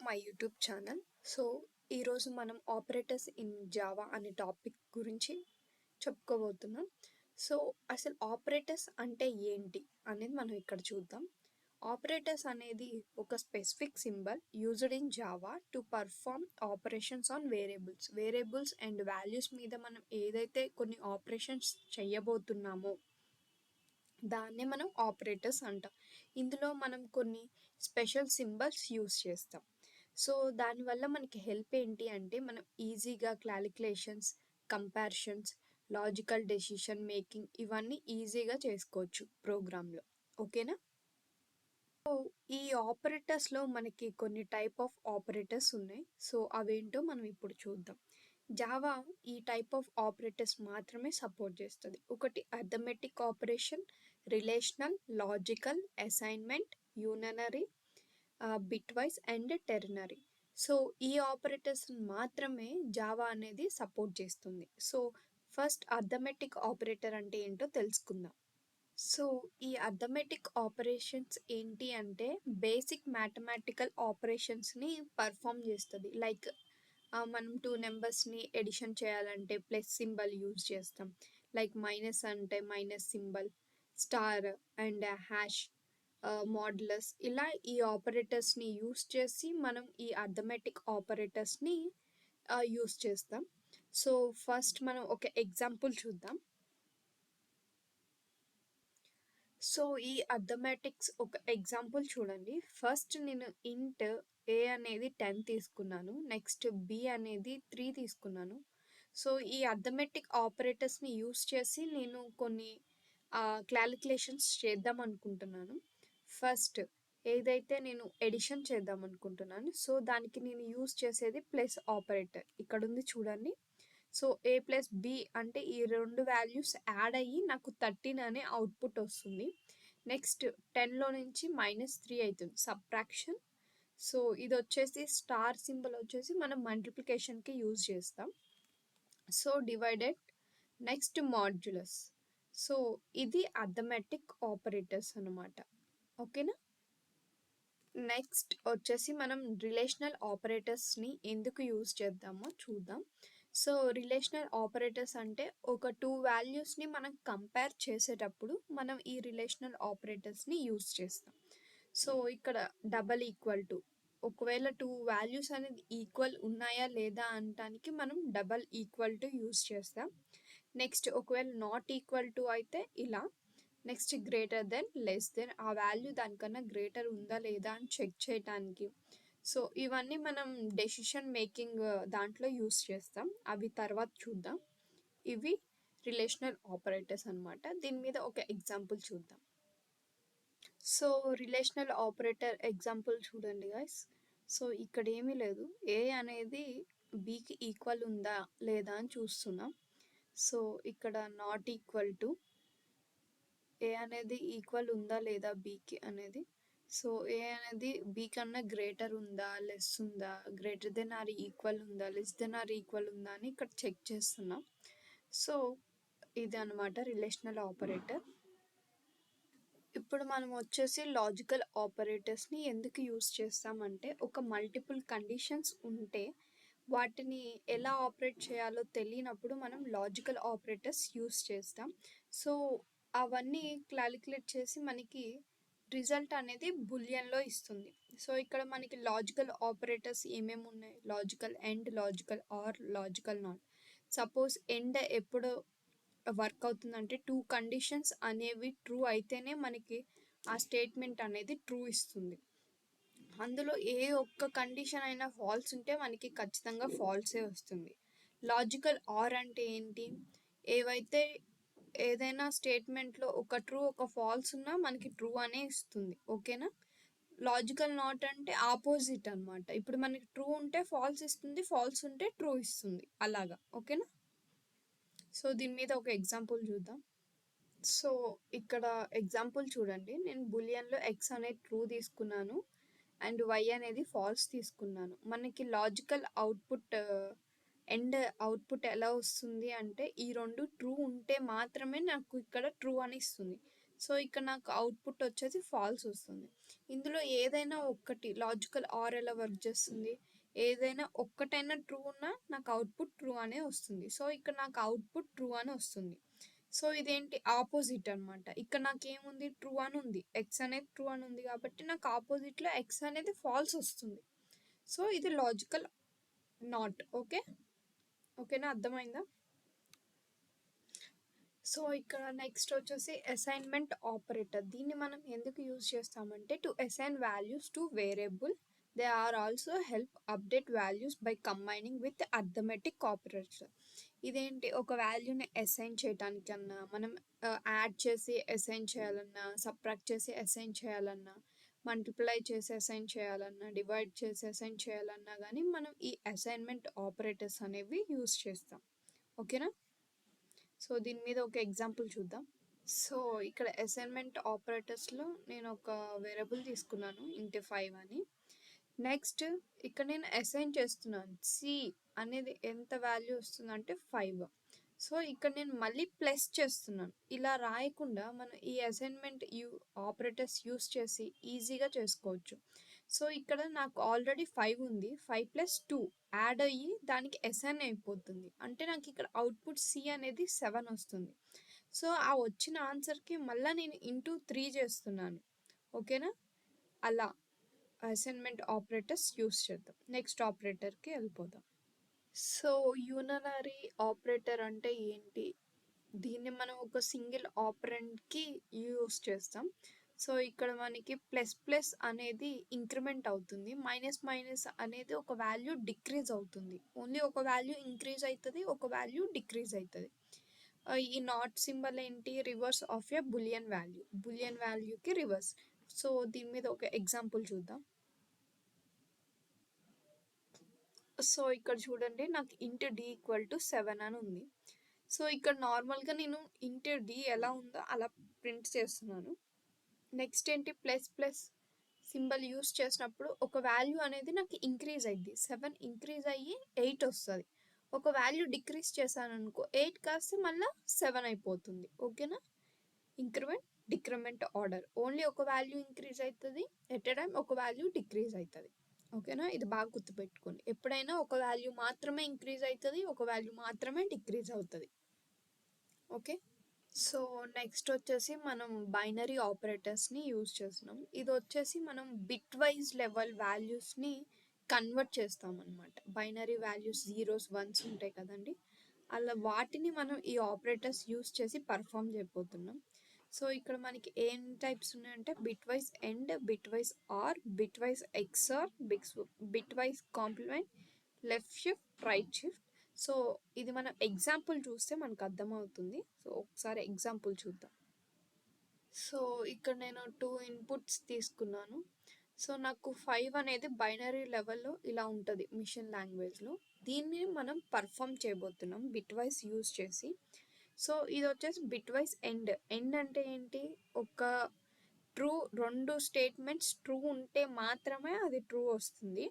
My YouTube channel. So, ఈరోజు మనం operators in Java అనే టాపిక్ గురించి చెప్పుకోబోతున్నాం. సో, అసలు ఆపరేటర్స్ అంటే ఏంటి అనేది మనం ఇక్కడ చూద్దాం. ఆపరేటర్స్ అనేది ఒక specific symbol used in Java to perform operations on variables and values మీద మనం ఏదైతే కొన్ని ఆపరేషన్స్ చేయబోతున్నామో దాన్నే మనం ఆపరేటర్స్ అంటాం. ఇందులో మనం కొన్ని స్పెషల్ సింబల్స్ యూస్ చేస్తాం. సో దానివల్ల మనకి హెల్ప్ ఏంటి అంటే మనం ఈజీగా క్యాలిక్యులేషన్స్, కంపారిషన్స్, లాజికల్ డెసిషన్ మేకింగ్ ఇవన్నీ ఈజీగా చేసుకోవచ్చు ప్రోగ్రాంలో. ఓకేనా? సో ఈ ఆపరేటర్స్లో మనకి కొన్ని టైప్ ఆఫ్ ఆపరేటర్స్ ఉన్నాయి. సో అవేంటో మనం ఇప్పుడు చూద్దాం. జావా ఈ టైప్ ఆఫ్ ఆపరేటర్స్ మాత్రమే సపోర్ట్ చేస్తుంది. ఒకటి arithmetic operation, relational, logical, assignment, unary, bitwise and ternary. So ఈ ఆపరేటర్స్ మాత్రమే జావా అనేది సపోర్ట్ చేస్తుంది. సో ఫస్ట్ అర్థమెటిక్ ఆపరేటర్ అంటే ఏంటో తెలుసుకుందాం. సో ఈ అర్థమెటిక్ ఆపరేషన్స్ ఏంటి అంటే బేసిక్ మ్యాథమెటికల్ ఆపరేషన్స్ని పర్ఫామ్ చేస్తుంది. లైక్ మనం టూ నెంబర్స్ని ఎడిషన్ చేయాలంటే ప్లస్ సింబల్ యూజ్ చేస్తాం. లైక్ మైనస్ అంటే minus symbol, star and hash, modulus, ఇలా ఈ ఆపరేటర్స్ని యూస్ చేసి మనం ఈ అర్థమెటిక్ ఆపరేటర్స్ని యూస్ చేస్తాం. సో ఫస్ట్ మనం ఒక ఎగ్జాంపుల్ చూద్దాం. సో ఈ అర్థమెటిక్స్ ఒక ఎగ్జాంపుల్ చూడండి. ఫస్ట్ నేను ఇంట్ ఏ అనేది 10 తీసుకున్నాను, నెక్స్ట్ బి అనేది 3 తీసుకున్నాను. సో ఈ అర్థమెటిక్ ఆపరేటర్స్ని యూస్ చేసి నేను కొన్ని క్యాలిక్యులేషన్స్ చేద్దాం అనుకుంటున్నాను. ఫస్ట్ ఏదైతే నేను ఎడిషన్ చేద్దాం అనుకుంటున్నాను, సో దానికి నేను యూస్ చేసేది ప్లస్ ఆపరేటర్. ఇక్కడ ఉంది చూడండి. సో ఏ ప్లస్ బి అంటే ఈ రెండు వాల్యూస్ యాడ్ అయ్యి నాకు 13 అనే అవుట్పుట్ వస్తుంది. నెక్స్ట్ 10లో నుంచి -3 అవుతుంది, సబ్ట్రాక్షన్. సో ఇది వచ్చేసి స్టార్ సింబల్ వచ్చేసి మనం మల్టిప్లికేషన్కి యూజ్ చేస్తాం. So divided, next modulus. So ఇది అర్థమెటిక్ ఆపరేటర్స్ అనమాట. ఓకేనా? నెక్స్ట్ వచ్చేసి మనం రిలేషనల్ ఆపరేటర్స్ని ఎందుకు యూజ్ చేద్దామో చూద్దాం. సో రిలేషనల్ ఆపరేటర్స్ అంటే ఒక టూ వాల్యూస్ని మనం కంపేర్ చేసేటప్పుడు మనం ఈ రిలేషనల్ ఆపరేటర్స్ని యూజ్ చేస్తాం. సో ఇక్కడ డబల్ ఈక్వల్ టు, ఒకవేళ టూ వాల్యూస్ అనేది ఈక్వల్ ఉన్నాయా లేదా అనటానికి మనం డబల్ ఈక్వల్ టు యూజ్ చేస్తాం. నెక్స్ట్ ఒకవేళ నాట్ ఈక్వల్ టు అయితే ఇలా. Next greater than, less than, ఆ వాల్యూ దానికన్నా గ్రేటర్ ఉందా లేదా అని చెక్ చేయడానికి. సో ఇవన్నీ మనం డెసిషన్ మేకింగ్ దాంట్లో యూస్ చేస్తాం, అవి తర్వాత చూద్దాం. ఇవి రిలేషనల్ ఆపరేటర్స్ అనమాట. దీని మీద ఒక ఎగ్జాంపుల్ చూద్దాం. సో రిలేషనల్ ఆపరేటర్ ఎగ్జాంపుల్ చూడండి గైస్. సో ఇక్కడ ఏమీ లేదు, ఏ అనేది బికి ఈక్వల్ ఉందా లేదా అని చూస్తున్నాం. సో ఇక్కడ నాట్ ఈక్వల్ టు, ఏ అనేది ఈక్వల్ ఉందా లేదా బీకి అనేది. సో ఏ అనేది బీ కన్నా గ్రేటర్ ఉందా, లెస్ ఉందా, గ్రేటర్ దెన్ ఆర్ ఈక్వల్ ఉందా, లెస్ దెన్ ఆర్ ఈక్వల్ ఉందా అని ఇక్కడ చెక్ చేస్తున్నాం. సో ఇది అనమాట రిలేషనల్ ఆపరేటర్. ఇప్పుడు మనం వచ్చేసి లాజికల్ ఆపరేటర్స్ని ఎందుకు యూస్ చేస్తామంటే ఒక మల్టిపుల్ కండిషన్స్ ఉంటే వాటిని ఎలా ఆపరేట్ చేయాలో తెలియనప్పుడు మనం లాజికల్ ఆపరేటర్స్ యూస్ చేస్తాం. సో అవన్నీ క్యాలిక్యులేట్ చేసి మనకి రిజల్ట్ అనేది బులియన్లో ఇస్తుంది. సో ఇక్కడ మనకి లాజికల్ ఆపరేటర్స్ ఏమేమి ఉన్నాయి, logical end, logical are, logical not. Suppose end ఎప్పుడు వర్క్ అవుతుందంటే టూ కండిషన్స్ అనేవి ట్రూ అయితేనే మనకి ఆ స్టేట్మెంట్ అనేది ట్రూ ఇస్తుంది. అందులో ఏ ఒక్క కండిషన్ అయినా ఫాల్స్ ఉంటే మనకి ఖచ్చితంగా ఫాల్సే వస్తుంది. లాజికల్ ఆర్ అంటే ఏంటి, ఏవైతే ఏదైనా స్టేట్మెంట్లో ఒక ట్రూ ఒక ఫాల్స్ ఉన్నా మనకి ట్రూ అనే ఇస్తుంది. ఓకేనా? లాజికల్ నాట్ అంటే ఆపోజిట్ అనమాట. ఇప్పుడు మనకి ట్రూ ఉంటే ఫాల్స్ ఇస్తుంది, ఫాల్స్ ఉంటే ట్రూ ఇస్తుంది, అలాగా. ఓకేనా? సో దీని మీద ఒక ఎగ్జాంపుల్ చూద్దాం. సో ఇక్కడ ఎగ్జాంపుల్ చూడండి. నేను బులియన్లో ఎక్స్ అనేది ట్రూ తీసుకున్నాను అండ్ వై అనేది ఫాల్స్ తీసుకున్నాను. మనకి లాజికల్ అవుట్పుట్ ఎండ్ అవుట్పుట్ ఎలా వస్తుంది అంటే ఈ రెండు ట్రూ ఉంటే మాత్రమే నాకు ఇక్కడ ట్రూ అని ఇస్తుంది. సో ఇక్కడ నాకు అవుట్పుట్ వచ్చేసి ఫాల్స్ వస్తుంది. ఇందులో ఏదైనా ఒక్కటి లాజికల్ ఆర్ ఎలా వర్క్ చేస్తుంది, ఏదైనా ఒక్కటైనా ట్రూ ఉన్నా నాకు అవుట్పుట్ ట్రూ అనే వస్తుంది. సో ఇక్కడ నాకు అవుట్పుట్ ట్రూ అని వస్తుంది. సో ఇదేంటి ఆపోజిట్ అనమాట. ఇక్కడ నాకేముంది ట్రూ అని ఉంది, ఎక్స్ అనేది ట్రూ అని ఉంది కాబట్టి నాకు ఆపోజిట్లో ఎక్స్ అనేది ఫాల్స్ వస్తుంది. సో ఇది లాజికల్ నాట్. ఓకేనా, అర్థమైందా? సో ఇక్కడ నెక్స్ట్ వచ్చేసి అసైన్మెంట్ ఆపరేటర్. దీన్ని మనం ఎందుకు యూజ్ చేస్తామంటే to assign values to variable. They are also help update values by combining with arithmetic operator. ఇదేంటి, ఒక వాల్యూని అసైన్ చేయడానికన్నా, మనం యాడ్ చేసి అసైన్ చేయాలన్నా, సబ్ట్రాక్ట్ చేసి అసైన్ చేయాలన్నా, మల్టిప్లై చేసి అసైన్ చేయాలన్నా, డివైడ్ చేసి అసైన్ చేయాలన్నా కానీ మనం ఈ అసైన్మెంట్ ఆపరేటర్స్ అనేవి యూజ్ చేస్తాం. ఓకేనా? సో దీని మీద ఒక ఎగ్జాంపుల్ చూద్దాం. సో ఇక్కడ అసైన్మెంట్ ఆపరేటర్స్లో నేను ఒక వేరియబుల్ తీసుకున్నాను ఇంటి 5 అని. నెక్స్ట్ ఇక్కడ నేను అసైన్ చేస్తున్నాను. సి అనేది ఎంత వాల్యూ వస్తుందంటే 5. సో ఇక్కడ నేను మళ్ళీ ప్లస్ చేస్తున్నాను. ఇలా రాయకుండా మనం ఈ అసైన్మెంట్ ఆపరేటర్స్ యూస్ చేసి ఈజీగా చేసుకోవచ్చు. సో ఇక్కడ నాకు ఆల్రెడీ 5 ఉంది, 5 + 2 యాడ్ అయ్యి దానికి అసైన్ అయిపోతుంది. అంటే నాకు ఇక్కడ అవుట్పుట్ సి అనేది 7 వస్తుంది. సో ఆ వచ్చిన ఆన్సర్కి మళ్ళీ నేను ఇంటూ 3 చేస్తున్నాను. ఓకేనా? అలా అసైన్మెంట్ ఆపరేటర్స్ యూస్ చేద్దాం. నెక్స్ట్ ఆపరేటర్కి వెళ్ళిపోదాం. సో యూనరీ ఆపరేటర్ అంటే ఏంటి? దీన్ని మనం ఒక సింగిల్ ఆపరెంట్కి యూస్ చేస్తాం. సో ఇక్కడ మనకి ప్లస్ ప్లస్ అనేది ఇంక్రిమెంట్ అవుతుంది, మైనస్ మైనస్ అనేది ఒక వాల్యూ డిక్రీజ్ అవుతుంది. ఓన్లీ ఒక వాల్యూ ఇంక్రీజ్ అవుతుంది, ఒక వాల్యూ డిక్రీజ్ అవుతుంది. ఈ నాట్ సింబల్ ఏంటి, reverse of a Boolean value, Boolean వాల్యూకి రివర్స్. సో దీని మీద ఒక ఎగ్జాంపుల్ చూద్దాం. సో ఇక్కడ చూడండి, నాకు ఇంట్ డి = 7 అని ఉంది. సో ఇక్కడ నార్మల్గా నేను ఇంట్ డి ఎలా ఉందో అలా ప్రింట్ చేస్తున్నాను. నెక్స్ట్ ఏంటి, ప్లస్ ప్లస్ సింబల్ యూస్ చేసినప్పుడు ఒక వాల్యూ అనేది నాకు ఇంక్రీజ్ అయ్యింది. 7 ఇంక్రీజ్ అయ్యి 8 వస్తుంది. ఒక వాల్యూ డిక్రీజ్ చేశాను అనుకో, 8 కాస్త మళ్ళీ 7 అయిపోతుంది. ఓకేనా? Increment decrement order. ఓన్లీ ఒక వాల్యూ ఇంక్రీజ్ అవుతుంది, ఎట్ ఎ టైం ఒక వాల్యూ డిక్రీజ్ అవుతుంది. ఓకేనా? ఇది బాగా గుర్తుపెట్టుకోండి. ఎప్పుడైనా ఒక వాల్యూ మాత్రమే ఇంక్రీజ్ అవుతుంది, ఒక వాల్యూ మాత్రమే డిక్రీజ్ అవుతుంది. ఓకే. సో నెక్స్ట్ వచ్చేసి మనం బైనరీ ఆపరేటర్స్ని యూజ్ చేస్తున్నాం. ఇది వచ్చేసి మనం బిట్ వైజ్ లెవెల్ వాల్యూస్ని కన్వర్ట్ చేస్తాం అనమాట. బైనరీ వాల్యూస్ 0s 1s ఉంటాయి కదండి, అలా వాటిని మనం ఈ ఆపరేటర్స్ యూజ్ చేసి పర్ఫామ్ చేయబోతున్నాం. సో ఇక్కడ మనకి ఏం టైప్స్ ఉన్నాయంటే bitwise and, bitwise or, bitwise XOR, bitwise complement, left shift, right shift. So ఇది మనం ఎగ్జాంపుల్ చూస్తే మనకు అర్థమవుతుంది. సో ఒకసారి ఎగ్జాంపుల్ చూద్దాం. సో ఇక్కడ నేను 2 ఇన్పుట్స్ తీసుకున్నాను. సో నాకు 5 అనేది బైనరీ లెవెల్లో ఇలా ఉంటుంది మిషన్ లాంగ్వేజ్లో. దీన్ని మనం పర్ఫామ్ చేయబోతున్నాం బిట్ వైజ్ యూజ్ చేసి. సో ఇది వచ్చేసి బిట్ వైజ్ ఎండ్. ఎండ్ అంటే ఏంటి, ఒక ట్రూ 2 స్టేట్మెంట్స్ ట్రూ ఉంటే మాత్రమే అది ట్రూ వస్తుంది.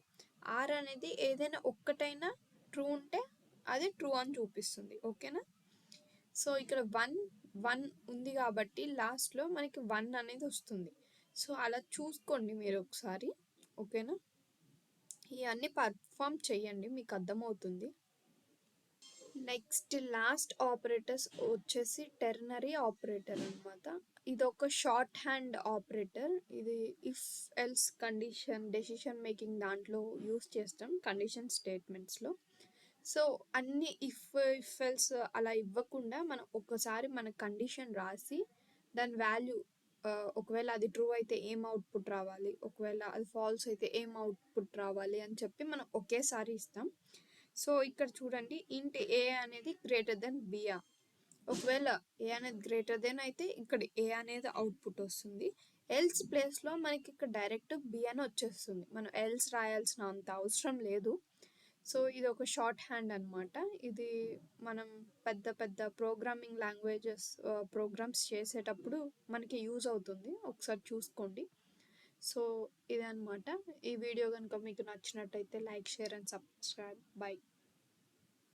ఆర్ అనేది ఏదైనా ఒక్కటైనా ట్రూ ఉంటే అది ట్రూ అని చూపిస్తుంది. ఓకేనా? సో ఇక్కడ 1 ఉంది కాబట్టి లాస్ట్లో మనకి 1 అనేది వస్తుంది. సో అలా చూసుకోండి మీరు ఒకసారి. ఓకేనా? ఇవన్నీ పర్ఫామ్ చేయండి, మీకు అర్థమవుతుంది. నెక్స్ట్ లాస్ట్ ఆపరేటర్స్ వచ్చేసి టెర్నరీ ఆపరేటర్ అనమాట. ఇది ఒక షార్ట్ హ్యాండ్ ఆపరేటర్. ఇది if else condition decision making దాంట్లో యూస్ చేస్తాం, కండిషన్ స్టేట్మెంట్స్లో. సో అన్ని ఇఫ్ ఎల్స్ అలా ఇవ్వకుండా మనం ఒక్కసారి మన కండిషన్ రాసి దాని వాల్యూ, ఒకవేళ అది ట్రూ అయితే ఏం అవుట్పుట్ రావాలి, ఒకవేళ అది ఫాల్స్ అయితే ఏం అవుట్పుట్ రావాలి అని చెప్పి మనం ఒకేసారి ఇస్తాం. సో ఇక్కడ చూడండి, ఇంట్ ఏ అనేది గ్రేటర్ దెన్ బియా. ఒకవేళ ఏ అనేది గ్రేటర్ దెన్ అయితే ఇక్కడ ఏ అనేది అవుట్పుట్ వస్తుంది. ఎల్స్ ప్లేస్లో మనకి ఇక్కడ డైరెక్ట్ బి అని వచ్చేస్తుంది. మనం ఎల్స్ రాయాల్సిన అంత అవసరం లేదు. సో ఇది ఒక షార్ట్ హ్యాండ్ అనమాట. ఇది మనం పెద్ద పెద్ద ప్రోగ్రామింగ్ లాంగ్వేజెస్ ప్రోగ్రామ్స్ చేసేటప్పుడు మనకి యూజ్ అవుతుంది, ఒకసారి చూసుకోండి. సో ఇదే అనమాట. ఈ వీడియో కనుక మీకు నచ్చినట్టయితే like, share and subscribe. By.